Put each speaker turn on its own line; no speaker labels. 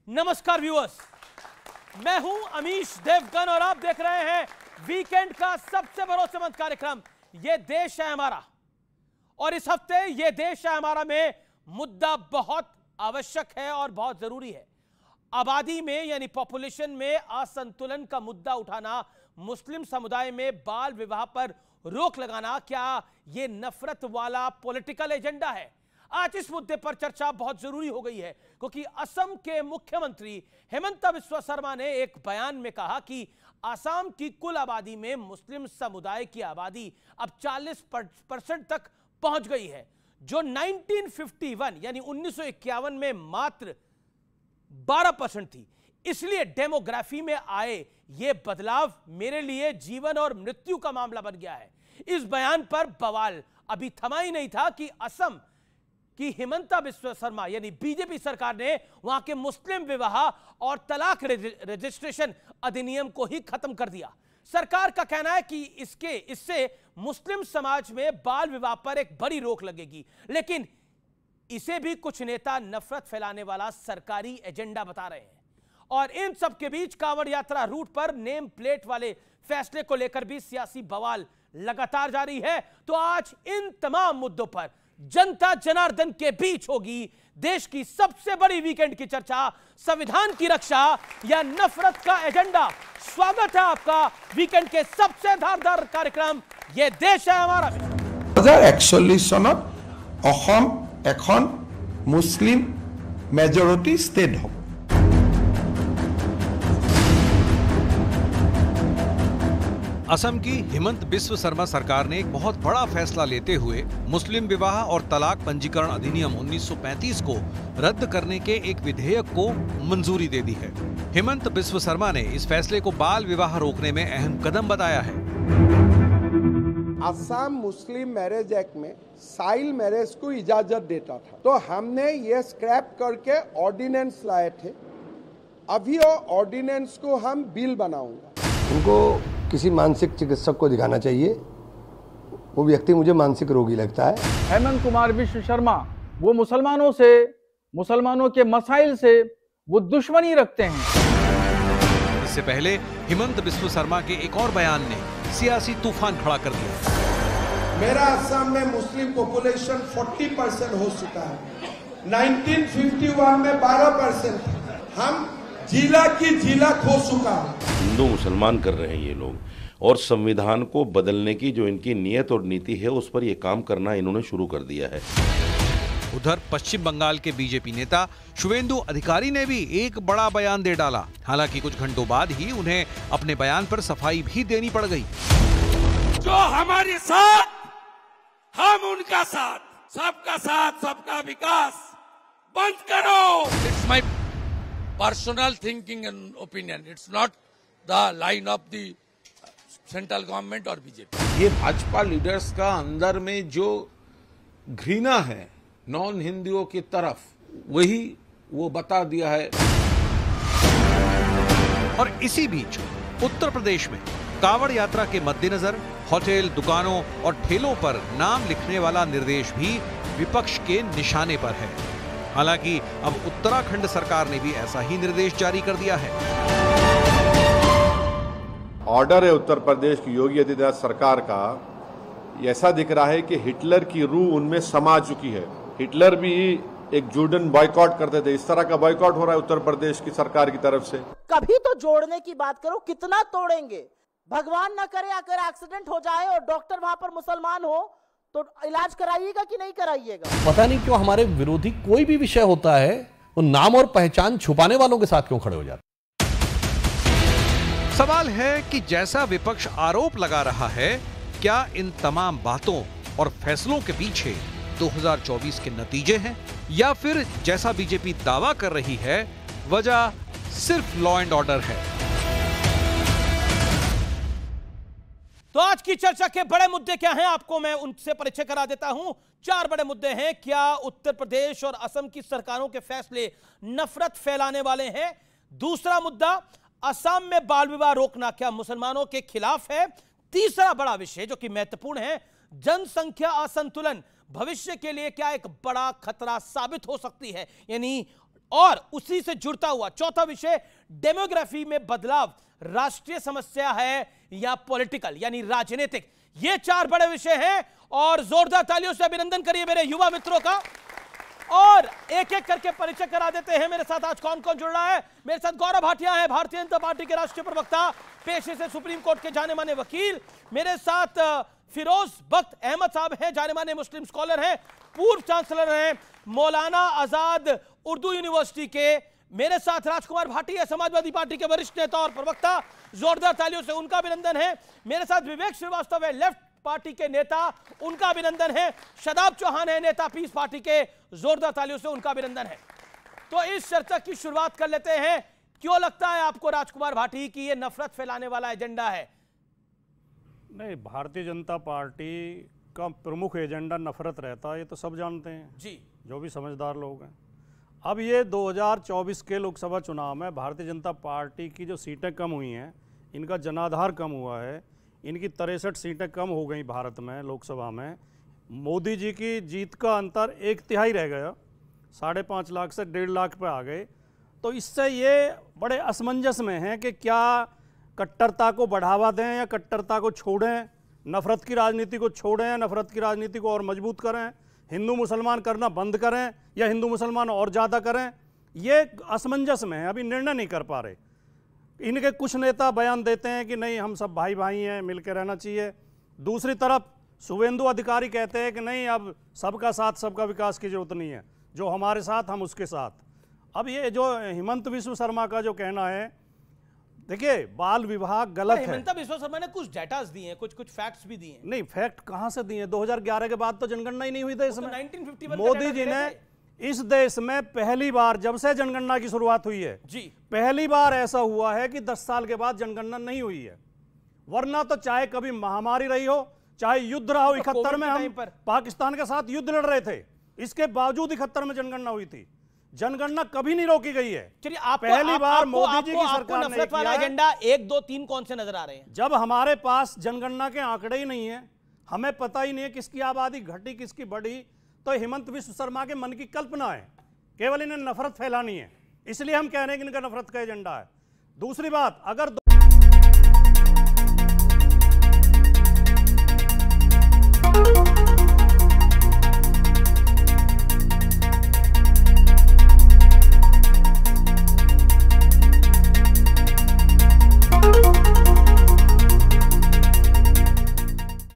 नमस्कार व्यूअर्स, मैं हूं अमीश देवगन और आप देख रहे हैं वीकेंड का सबसे भरोसेमंद कार्यक्रम ये देश है हमारा। और इस हफ्ते ये देश है हमारा में मुद्दा बहुत आवश्यक है और बहुत जरूरी है। आबादी में यानी पॉपुलेशन में असंतुलन का मुद्दा उठाना, मुस्लिम समुदाय में बाल विवाह पर रोक लगाना, क्या यह नफरत वाला पॉलिटिकल एजेंडा है? आज इस मुद्दे पर चर्चा बहुत जरूरी हो गई है क्योंकि असम के मुख्यमंत्री हेमंत बिस्वा शर्मा ने एक बयान में कहा कि असम की कुल आबादी में मुस्लिम समुदाय की आबादी अब 40% तक पहुंच गई है, जो 1951 यानी 1951 में मात्र 12% थी। इसलिए डेमोग्राफी में आए ये बदलाव मेरे लिए जीवन और मृत्यु का मामला बन गया है। इस बयान पर बवाल अभी थमा ही नहीं था कि असम कि हेमंत बिस्वा शर्मा यानी बीजेपी सरकार ने वहां के मुस्लिम विवाह और तलाक रजिस्ट्रेशन अधिनियम को ही खत्म कर दिया। सरकार का कहना है कि इससे मुस्लिम समाज में बाल विवाह पर एक बड़ी रोक लगेगी, लेकिन इसे भी कुछ नेता नफरत फैलाने वाला सरकारी एजेंडा बता रहे हैं। और इन सब के बीच कांवड़ यात्रा रूट पर नेम प्लेट वाले फैसले को लेकर भी सियासी बवाल लगातार जारी है। तो आज इन तमाम मुद्दों पर जनता जनार्दन के बीच होगी देश की सबसे बड़ी वीकेंड की चर्चा, संविधान की रक्षा या नफरत का एजेंडा। स्वागत है आपका वीकेंड के सबसे धारदार कार्यक्रम ये देश है हमारा।
2041 सनत असम এখন मुस्लिम मेजॉरिटी स्टेट हो।
असम की हेमंत बिस्वा शर्मा सरकार ने एक बहुत बड़ा फैसला लेते हुए मुस्लिम विवाह और तलाक पंजीकरण अधिनियम 1935 को रद्द करने के एक विधेयक को मंजूरी दे दी है। हेमंत बिस्वा शर्मा ने इस फैसले को बाल विवाह रोकने में अहम कदम बताया है।
असम मुस्लिम मैरिज एक्ट में चाइल्ड मैरिज को इजाजत देता था, तो हमने ये स्क्रैप करके ऑर्डिनेंस लाए थे। अभी वो ऑर्डिनेंस को हम बिल बनाऊंगा।
उनको किसी मानसिक चिकित्सक को दिखाना चाहिए। वो व्यक्ति मुझे मानसिक रोगी लगता है।
हेमंत कुमार बिस्वा शर्मा वो मुसलमानों से, मुसलमानों के मसाइल से वो दुश्मनी रखते हैं।
इससे पहले हेमंत बिस्वा शर्मा के एक और बयान ने सियासी तूफान खड़ा कर दिया।
मेरा असम में मुस्लिम पॉपुलेशन 40% हो चुका है। 1951 में 12% था। हम जिला की जिला खो चुका है।
हिंदू मुसलमान कर रहे हैं ये लोग, और संविधान को बदलने की जो इनकी नीयत और नीति है उस पर ये काम करना इन्होंने शुरू कर दिया है।
उधर पश्चिम बंगाल के बीजेपी नेता शुवेंदु अधिकारी ने भी एक बड़ा बयान दे डाला। हालांकि कुछ घंटों बाद ही उन्हें अपने बयान पर सफाई भी देनी पड़ गई।
जो हमारे साथ, हम उनका साथ, सबका विकास बंद करो। It's my personal thinking and opinion, it's not the line of the central government और बीजेपी।
ये भाजपा लीडर्स का अंदर में जो घृणा है नॉन हिंदुओं की तरफ, वही वो बता दिया है।
और इसी बीच उत्तर प्रदेश में कांवड़ यात्रा के मद्देनजर होटल, दुकानों और ठेलों पर नाम लिखने वाला निर्देश भी विपक्ष के निशाने पर है। हालांकि अब उत्तराखंड सरकार ने भी ऐसा ही निर्देश जारी कर दिया है।
ऑर्डर है उत्तर प्रदेश की योगी आदित्यनाथ सरकार का। ऐसा दिख रहा है कि हिटलर की रूह उनमें समा चुकी है। हिटलर भी एक जूडन बॉयकॉट करते थे, इस तरह का बॉयकॉट हो रहा है उत्तर प्रदेश की सरकार की तरफ से।
कभी तो जोड़ने की बात करो, कितना तोड़ेंगे? भगवान ना करे अगर एक्सीडेंट हो जाए और डॉक्टर वहां पर मुसलमान हो तो इलाज कराइएगा कि नहीं कराइएगा?
पता नहीं क्यों हमारे विरोधी कोई भी विषय होता है वो नाम और पहचान छुपाने वालों के साथ क्यों खड़े हो जाते?
सवाल है कि जैसा विपक्ष आरोप लगा रहा है, क्या इन तमाम बातों और फैसलों के पीछे 2024 के नतीजे हैं, या फिर जैसा बीजेपी दावा कर रही है वजह सिर्फ लॉ एंड ऑर्डर है?
तो आज की चर्चा के बड़े मुद्दे क्या हैं, आपको मैं उनसे परिचय करा देता हूं। 4 बड़े मुद्दे हैं। क्या उत्तर प्रदेश और असम की सरकारों के फैसले नफरत फैलाने वाले हैं? दूसरा मुद्दा, असम में बाल विवाह रोकना क्या मुसलमानों के खिलाफ है? तीसरा बड़ा विषय जो कि महत्वपूर्ण है, जनसंख्या असंतुलन भविष्य के लिए क्या एक बड़ा खतरा साबित हो सकती है, यानी और उसी से जुड़ता हुआ चौथा विषय, डेमोग्राफी में बदलाव राष्ट्रीय समस्या है या पॉलिटिकल यानी राजनीतिक। ये 4 बड़े विषय हैं और जोरदार तालियों से अभिनंदन करिए मेरे युवा मित्रों का। और एक एक करके परिचय करा देते हैं मेरे साथ आज कौन कौन जुड़ रहा है। मेरे साथ गौरव भाटिया है, भारतीय जनता पार्टी के राष्ट्रीय प्रवक्ता, पेशे से सुप्रीम कोर्ट के जाने माने वकील। मेरे साथ फिरोज बख्त अहमद साहब हैं, जाने माने मुस्लिम स्कॉलर हैं, पूर्व चांसलर हैं मौलाना आजाद उर्दू यूनिवर्सिटी के। मेरे साथ राजकुमार भाटी है, समाजवादी पार्टी के वरिष्ठ नेता और प्रवक्ता, जोरदार तालियों से उनका अभिनंदन है। मेरे साथ विवेक श्रीवास्तव है, लेफ्ट पार्टी के नेता, उनका अभिनंदन है। शदाब चौहान है, नेता पीस पार्टी के, जोरदार तालियों से उनका अभिनंदन है। तो इस चर्चा की शुरुआत कर लेते हैं। क्यों लगता है आपको राजकुमार भाटी कि यह नफरत फैलाने वाला एजेंडा है?
नहीं, भारतीय जनता पार्टी का प्रमुख एजेंडा नफरत रहता है, ये तो सब जानते हैं
जी,
जो भी समझदार लोग हैं। अब ये 2024 के लोकसभा चुनाव में भारतीय जनता पार्टी की जो सीटें कम हुई हैं, इनका जनाधार कम हुआ है, इनकी 63 सीटें कम हो गई भारत में लोकसभा में। मोदी जी की जीत का अंतर 1/3 रह गया, 5.5 लाख से 1.5 लाख पे आ गए। तो इससे ये बड़े असमंजस में हैं कि क्या कट्टरता को बढ़ावा दें या कट्टरता को छोड़ें, नफरत की राजनीति को छोड़ें, नफरत की राजनीति को और मजबूत करें, हिंदू मुसलमान करना बंद करें या हिंदू मुसलमान और ज़्यादा करें। ये असमंजस में है, अभी निर्णय नहीं कर पा रहे। इनके कुछ नेता बयान देते हैं कि नहीं हम सब भाई भाई हैं, मिलकर रहना चाहिए। दूसरी तरफ शुभेंदु अधिकारी कहते हैं कि नहीं, अब सबका साथ सबका विकास की जरूरत नहीं है, जो हमारे साथ हम उसके साथ। अब ये जो हिमंत विश्व शर्मा का जो कहना है, देखिए बाल विवाह गलत है।
हिमंत विश्व शर्मा ने कुछ डेटास दिए हैं, कुछ फैक्ट्स भी दिए हैं।
नहीं, फैक्ट कहां से दिए? 2011 के बाद तो जनगणना ही नहीं हुई थी इसमें।
1951
मोदी जी ने इस देश में पहली बार, जब से जनगणना की शुरुआत हुई है
जी,
पहली बार ऐसा हुआ है कि 10 साल के बाद जनगणना नहीं हुई है। वरना तो चाहे कभी महामारी रही हो, चाहे युद्ध रहा हो, 71 में हम पाकिस्तान के साथ युद्ध लड़ रहे थे, इसके बावजूद 71 में जनगणना हुई थी। जनगणना कभी नहीं रोकी गई है।
चलिए, आप
पहली बार मोदी जी की सरकार ने
नफरत वाला एजेंडा 1, 2, 3 कौन से नजर आ रहे हैं?
जब हमारे पास जनगणना के आंकड़े ही नहीं है, हमें पता ही नहीं है किसकी आबादी घटी किसकी बढ़ी, तो हिमंत विश्व शर्मा के मन की कल्पना है, केवल इन्हें नफरत फैलानी है। इसलिए हम कह रहे हैं कि इनका नफरत का एजेंडा है। दूसरी बात, अगर